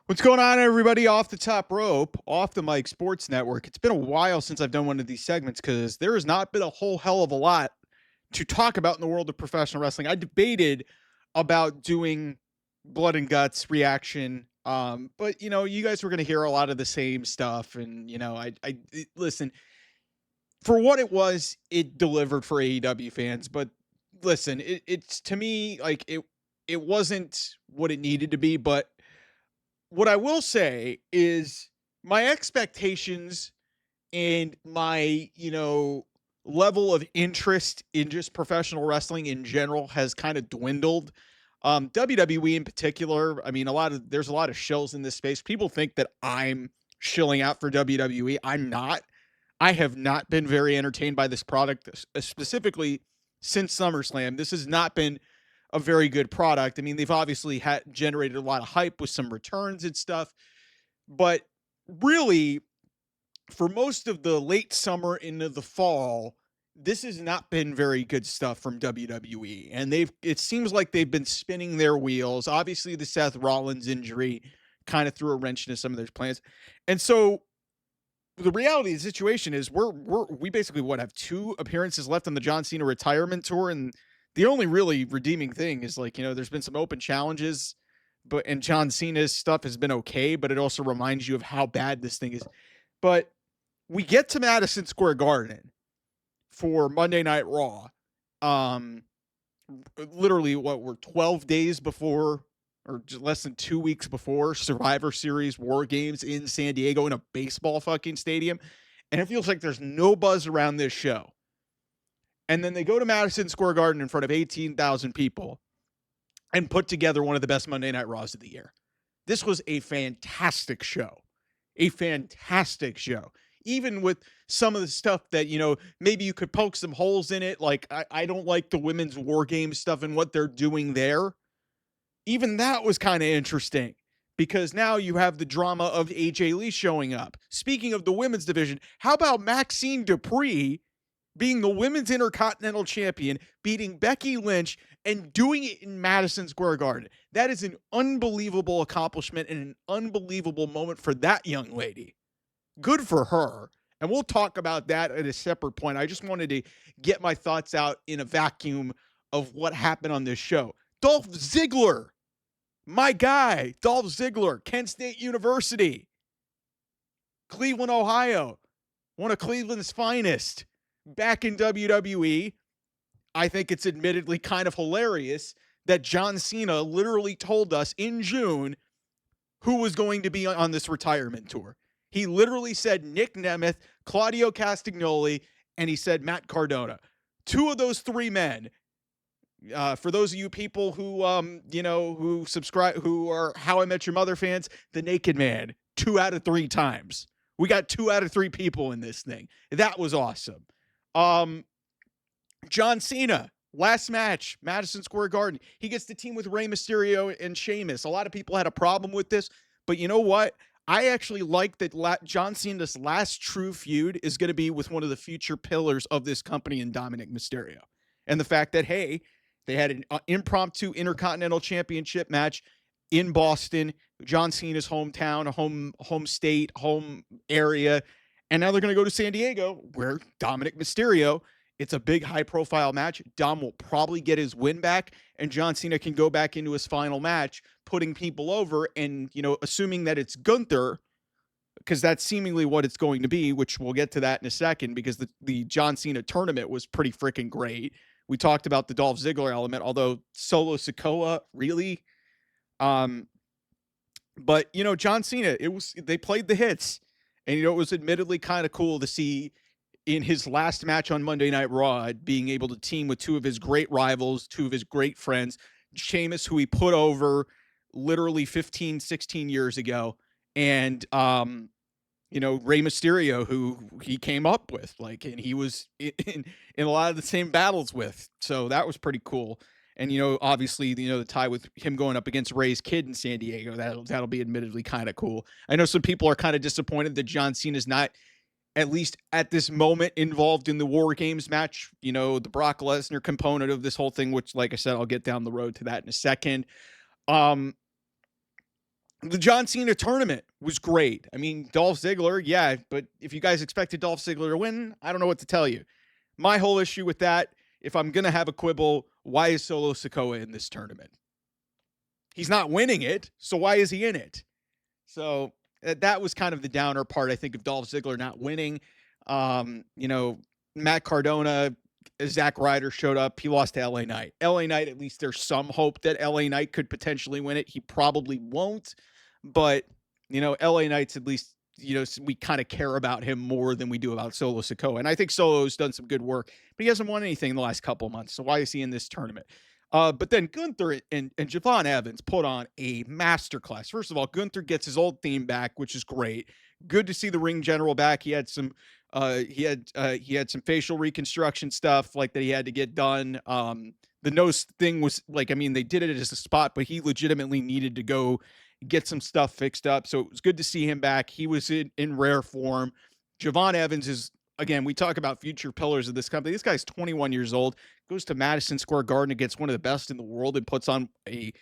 What's going on, everybody? Off the top rope, off the mic sports network. It's been a while since I've done one of these segments because there has not been a whole hell of a lot to talk about in the world of professional wrestling. I debated about doing blood and guts reaction, but you guys were going to hear a lot of the same stuff, and listen, for what it was, it delivered for AEW fans. But listen, it's to me like it wasn't what it needed to be, but what I will say is my expectations and my, level of interest in just professional wrestling in general has kind of dwindled. WWE in particular, I mean, there's a lot of shills in this space. People think that I'm shilling out for WWE. I'm not. I have not been very entertained by this product, specifically since SummerSlam. This has not been a very good product. I mean, they've obviously had generated a lot of hype with some returns and stuff, but really, for most of the late summer into the fall, this has not been very good stuff from WWE. And it seems like they've been spinning their wheels. Obviously, the Seth Rollins injury kind of threw a wrench into some of their plans. And so the reality of the situation is we basically have two appearances left on the John Cena retirement tour, and the only really redeeming thing is there's been some open challenges, and John Cena's stuff has been okay, but it also reminds you of how bad this thing is. But we get to Madison Square Garden for Monday Night Raw. Literally we're 12 days before, or just less than 2 weeks before Survivor Series War Games in San Diego in a baseball fucking stadium. And it feels like there's no buzz around this show. And then they go to Madison Square Garden in front of 18,000 people and put together one of the best Monday Night Raws of the year. This was a fantastic show. A fantastic show. Even with some of the stuff that, maybe you could poke some holes in it. Like, I don't like the women's War Games stuff and what they're doing there. Even that was kind of interesting because now you have the drama of AJ Lee showing up. Speaking of the women's division, how about Maxine Dupree being the women's Intercontinental Champion, beating Becky Lynch, and doing it in Madison Square Garden? That is an unbelievable accomplishment and an unbelievable moment for that young lady. Good for her. And we'll talk about that at a separate point. I just wanted to get my thoughts out in a vacuum of what happened on this show. Dolph Ziggler, my guy, Dolph Ziggler, Kent State University, Cleveland, Ohio, one of Cleveland's finest, back in WWE. I think it's admittedly kind of hilarious that John Cena literally told us in June who was going to be on this retirement tour. He literally said Nick Nemeth, Claudio Castagnoli, and he said Matt Cardona. Two of those three men, for those of you people who, who subscribe, who are How I Met Your Mother fans, the Naked Man, 2 out of 3 times. We got 2 out of 3 people in this thing. That was awesome. John Cena, last match, Madison Square Garden. He gets the team with Rey Mysterio and Sheamus. A lot of people had a problem with this, but you know what? I actually like that John Cena's last true feud is going to be with one of the future pillars of this company in Dominic Mysterio. And the fact that, hey, they had an impromptu Intercontinental Championship match in Boston, John Cena's hometown, home state, home area. And now they're going to go to San Diego where Dominic Mysterio, it's a big high-profile match. Dom will probably get his win back, and John Cena can go back into his final match, putting people over, and, assuming that it's Gunther, because that's seemingly what it's going to be, which we'll get to that in a second, because the John Cena tournament was pretty freaking great. We talked about the Dolph Ziggler element, although Solo Sikoa, really? But, John Cena, they played the hits, and, it was admittedly kind of cool to see in his last match on Monday Night Raw, being able to team with 2 of his great rivals, 2 of his great friends, Sheamus, who he put over literally 15, 16 years ago, and, Rey Mysterio, who he came up with, and he was in a lot of the same battles with. So that was pretty cool. And, obviously, the tie with him going up against Ray's kid in San Diego, that'll be admittedly kind of cool. I know some people are kind of disappointed that John Cena's not, at least at this moment, involved in the War Games match, the Brock Lesnar component of this whole thing, which, like I said, I'll get down the road to that in a second. The John Cena tournament was great. I mean, Dolph Ziggler, yeah, but if you guys expected Dolph Ziggler to win, I don't know what to tell you. My whole issue with that, if I'm going to have a quibble, why is Solo Sikoa in this tournament? He's not winning it, so why is he in it? So that was kind of the downer part, I think, of Dolph Ziggler not winning. You know, Matt Cardona, Zack Ryder showed up. He lost to LA Knight. LA Knight, at least there's some hope that LA Knight could potentially win it. He probably won't, but, you know, LA Knight's at least, you know, we kind of care about him more than we do about Solo Sikoa. And I think Solo's done some good work, but he hasn't won anything in the last couple of months. So why is he in this tournament? But then Gunther and Javon Evans put on a masterclass. First of all, Gunther gets his old theme back, which is great. Good to see the ring general back. He had some some facial reconstruction stuff like that he had to get done. The nose thing was like, I mean, they did it as a spot, but he legitimately needed to go get some stuff fixed up. So it was good to see him back. He was in rare form. Javon Evans is, again, we talk about future pillars of this company. This guy's 21 years old, goes to Madison Square Garden against one of the best in the world and puts on a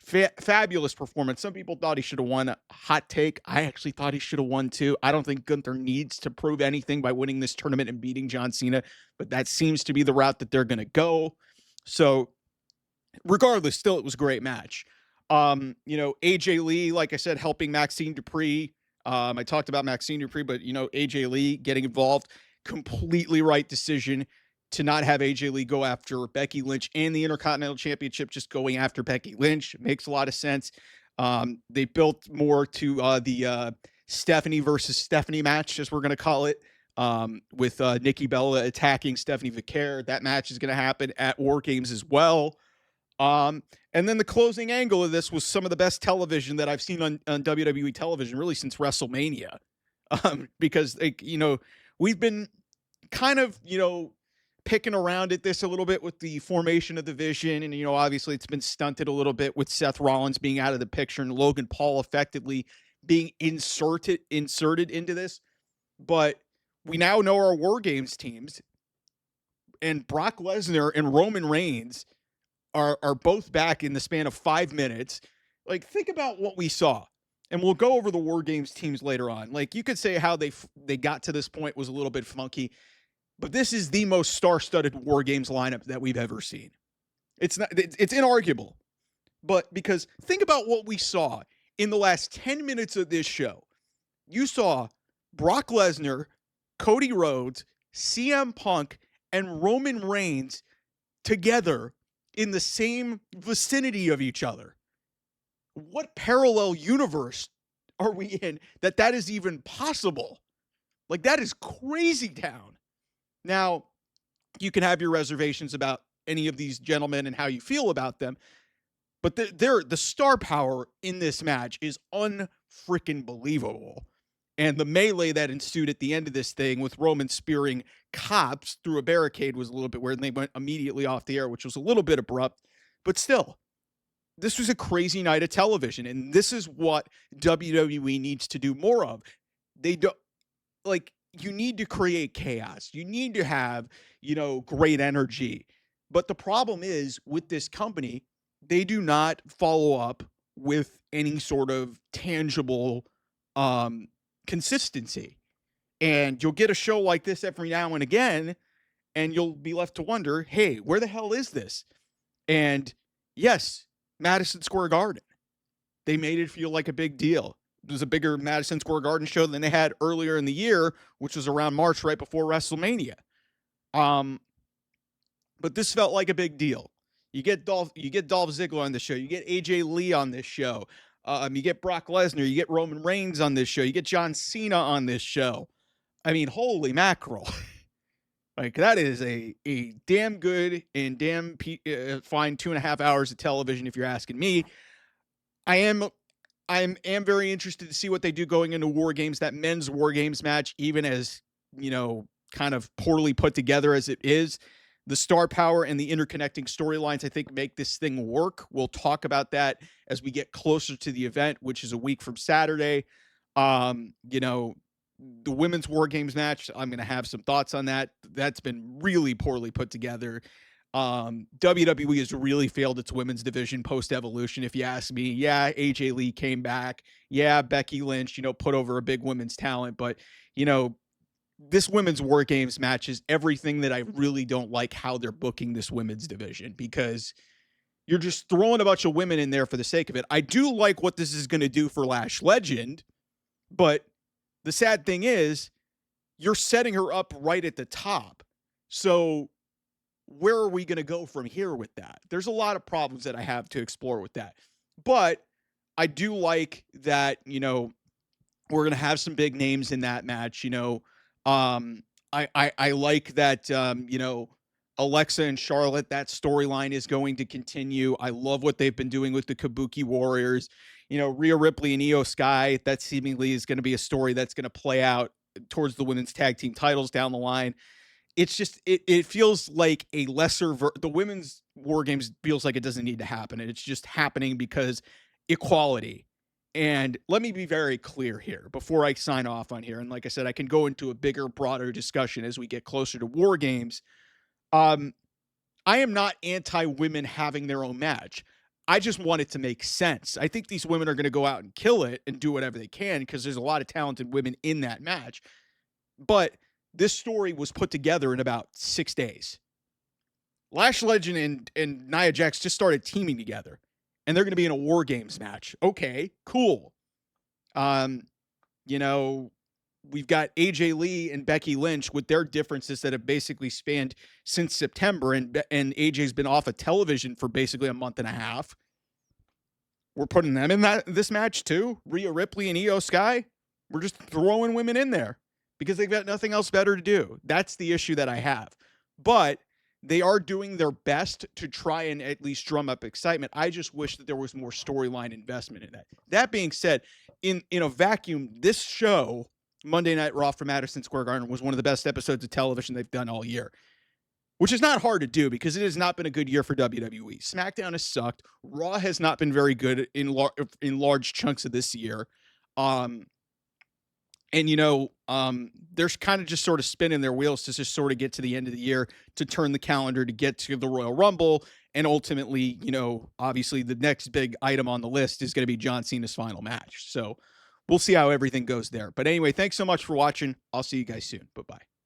fabulous performance. Some people thought he should have won. Hot take. I actually thought he should have won too. I don't think Gunther needs to prove anything by winning this tournament and beating John Cena, but that seems to be the route that they're going to go. So regardless, still, it was a great match. You know, AJ Lee, like I said, helping Maxine Dupree. I talked about Maxine Dupree, but, you know, AJ Lee getting involved, completely right decision to not have AJ Lee go after Becky Lynch and the Intercontinental Championship, just going after Becky Lynch. Makes a lot of sense. They built more to the Stephanie versus Stephanie match, as we're going to call it, with Nikki Bella attacking Stephanie Vicaire. That match is going to happen at War Games as well. And then the closing angle of this was some of the best television that I've seen on WWE television, really since WrestleMania. Because, like, you know, we've been kind of, you know, picking around at this a little bit with the formation of the division. And, you know, obviously it's been stunted a little bit with Seth Rollins being out of the picture and Logan Paul effectively being inserted into this. But we now know our War Games teams, and Brock Lesnar and Roman Reigns are both back in the span of 5 minutes. Like, think about what we saw. And we'll go over the War Games teams later on. Like, you could say how they got to this point was a little bit funky, but this is the most star-studded War Games lineup that we've ever seen. It's inarguable. But because think about what we saw in the last 10 minutes of this show. You saw Brock Lesnar, Cody Rhodes, CM Punk, and Roman Reigns together in the same vicinity of each other. What parallel universe are we in that is even possible? Like, that is crazy town. Now, you can have your reservations about any of these gentlemen and how you feel about them, but the star power in this match is unfreaking believable. And the melee that ensued at the end of this thing with Roman spearing cops through a barricade was a little bit weird, and they went immediately off the air, which was a little bit abrupt. But still, this was a crazy night of television, and this is what WWE needs to do more of. They do, like, you need to create chaos. You need to have, you know, great energy. But the problem is with this company, they do not follow up with any sort of tangible consistency. And you'll get a show like this every now and again, and you'll be left to wonder, hey, where the hell is this? And yes, Madison Square Garden. They made it feel like a big deal. It was a bigger Madison Square Garden show than they had earlier in the year, which was around March, right before WrestleMania. But this felt like a big deal. You get Dolph Ziggler on the show. You get AJ Lee on this show. You get Brock Lesnar. You get Roman Reigns on this show. You get John Cena on this show. I mean, holy mackerel. Like, that is a damn good and damn fine 2.5 hours of television, if you're asking me. I am very interested to see what they do going into War Games. That men's War Games match, even as, you know, kind of poorly put together as it is, the star power and the interconnecting storylines, I think, make this thing work. We'll talk about that as we get closer to the event, which is a week from Saturday. You know, the women's War Games match, I'm going to have some thoughts on that. That's been really poorly put together. WWE has really failed its women's division post Evolution, if you ask me. Yeah, AJ Lee came back. Yeah, Becky Lynch, put over a big women's talent, but you know, this women's War Games match is everything that I really don't like how they're booking this women's division, because you're just throwing a bunch of women in there for the sake of it. I do like what this is going to do for Lash Legend, but the sad thing is you're setting her up right at the top. So where are we going to go from here with that? There's a lot of problems that I have to explore with that. But I do like that, we're going to have some big names in that match. I like that, Alexa and Charlotte, that storyline is going to continue. I love what they've been doing with the Kabuki Warriors. Rhea Ripley and Io Sky, that seemingly is going to be a story that's going to play out towards the women's tag team titles down the line. It's just, it feels like a lesser, the women's War Games feels like it doesn't need to happen. And it's just happening because equality. And let me be very clear here before I sign off on here. And like I said, I can go into a bigger, broader discussion as we get closer to War Games. I am not anti-women having their own match. I just want it to make sense. I think these women are going to go out and kill it and do whatever they can because there's a lot of talented women in that match. But this story was put together in about 6 days. Lash Legend and Nia Jax just started teaming together, and they're going to be in a War Games match. Okay, cool. We've got AJ Lee and Becky Lynch with their differences that have basically spanned since September, and AJ's been off of television for basically a month and a half. We're putting them in this match too. Rhea Ripley and Io Sky. We're just throwing women in there because they've got nothing else better to do. That's the issue that I have. But they are doing their best to try and at least drum up excitement. I just wish that there was more storyline investment in that. That being said, in a vacuum, this show, Monday Night Raw from Madison Square Garden, was one of the best episodes of television they've done all year, which is not hard to do because it has not been a good year for WWE. SmackDown has sucked. Raw has not been very good in large chunks of this year. They're kind of just sort of spinning their wheels to just sort of get to the end of the year, to turn the calendar, to get to the Royal Rumble. And ultimately, obviously the next big item on the list is going to be John Cena's final match. So we'll see how everything goes there. But anyway, thanks so much for watching. I'll see you guys soon. Bye-bye.